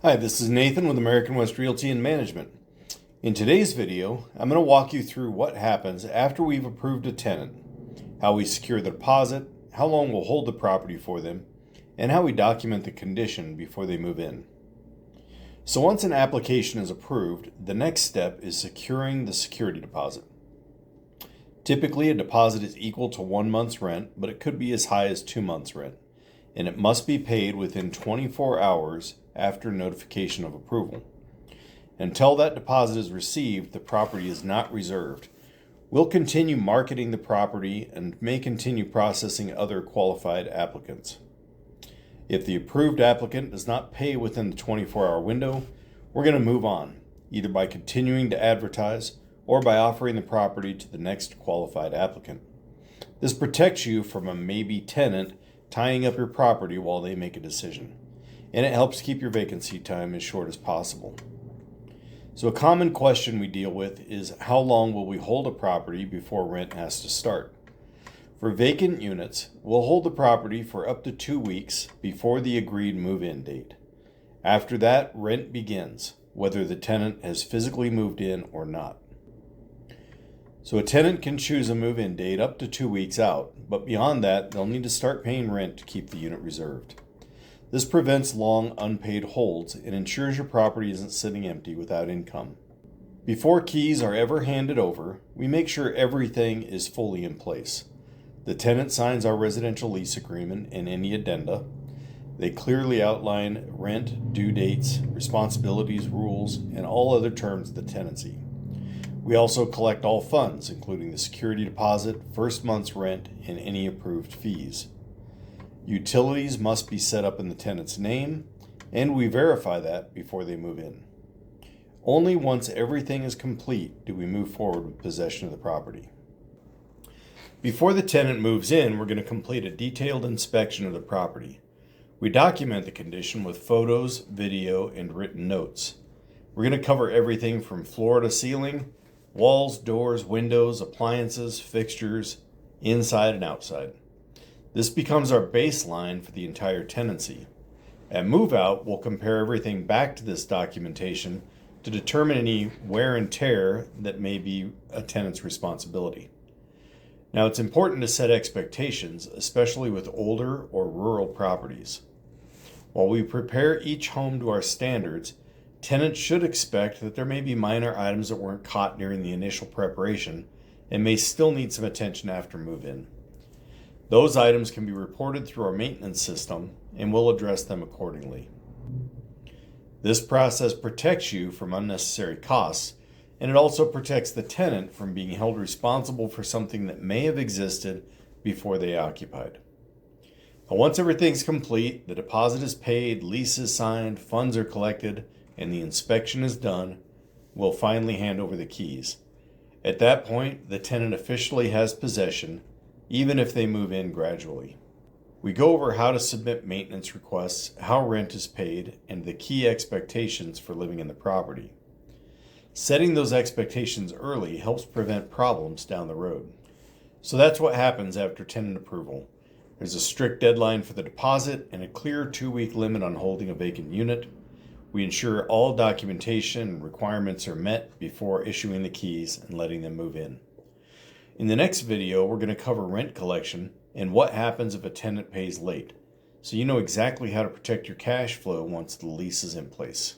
Hi, this is Nathan with American West Realty and Management. In today's video, I'm going to walk you through what happens after we've approved a tenant, how we secure the deposit, how long we'll hold the property for them, and how we document the condition before they move in. So once an application is approved, the next step is securing the security deposit. Typically, a deposit is equal to 1 month's rent, but it could be as high as 2 months' rent, and it must be paid within 24 hours after notification of approval. Until that deposit is received, the property is not reserved. We'll continue marketing the property and may continue processing other qualified applicants. If the approved applicant does not pay within the 24-hour window, we're going to move on, either by continuing to advertise or by offering the property to the next qualified applicant. This protects you from a maybe tenant tying up your property while they make a decision, and it helps keep your vacancy time as short as possible. So a common question we deal with is, how long will we hold a property before rent has to start? For vacant units, we'll hold the property for up to 2 weeks before the agreed move-in date. After that, rent begins, whether the tenant has physically moved in or not. So a tenant can choose a move-in date up to 2 weeks out, but beyond that, they'll need to start paying rent to keep the unit reserved. This prevents long unpaid holds and ensures your property isn't sitting empty without income. Before keys are ever handed over, we make sure everything is fully in place. The tenant signs our residential lease agreement and any addenda. They clearly outline rent, due dates, responsibilities, rules, and all other terms of the tenancy. We also collect all funds, including the security deposit, first month's rent, and any approved fees. Utilities must be set up in the tenant's name, and we verify that before they move in. Only once everything is complete do we move forward with possession of the property. Before the tenant moves in, we're going to complete a detailed inspection of the property. We document the condition with photos, video, and written notes. We're going to cover everything from floor to ceiling, walls, doors, windows, appliances, fixtures, inside and outside. This becomes our baseline for the entire tenancy. At move-out, we'll compare everything back to this documentation to determine any wear and tear that may be a tenant's responsibility. Now, it's important to set expectations, especially with older or rural properties. While we prepare each home to our standards, tenants should expect that there may be minor items that weren't caught during the initial preparation and may still need some attention after move-in. Those items can be reported through our maintenance system, and we'll address them accordingly. This process protects you from unnecessary costs, and it also protects the tenant from being held responsible for something that may have existed before they occupied. Now, once everything's complete, the deposit is paid, lease is signed, funds are collected, and the inspection is done, we'll finally hand over the keys. At that point, the tenant officially has possession, even if they move in gradually. We go over how to submit maintenance requests, how rent is paid, and the key expectations for living in the property. Setting those expectations early helps prevent problems down the road. So that's what happens after tenant approval. There's a strict deadline for the deposit and a clear 2-week limit on holding a vacant unit. We ensure all documentation and requirements are met before issuing the keys and letting them move in. In the next video, we're going to cover rent collection and what happens if a tenant pays late, so you know exactly how to protect your cash flow once the lease is in place.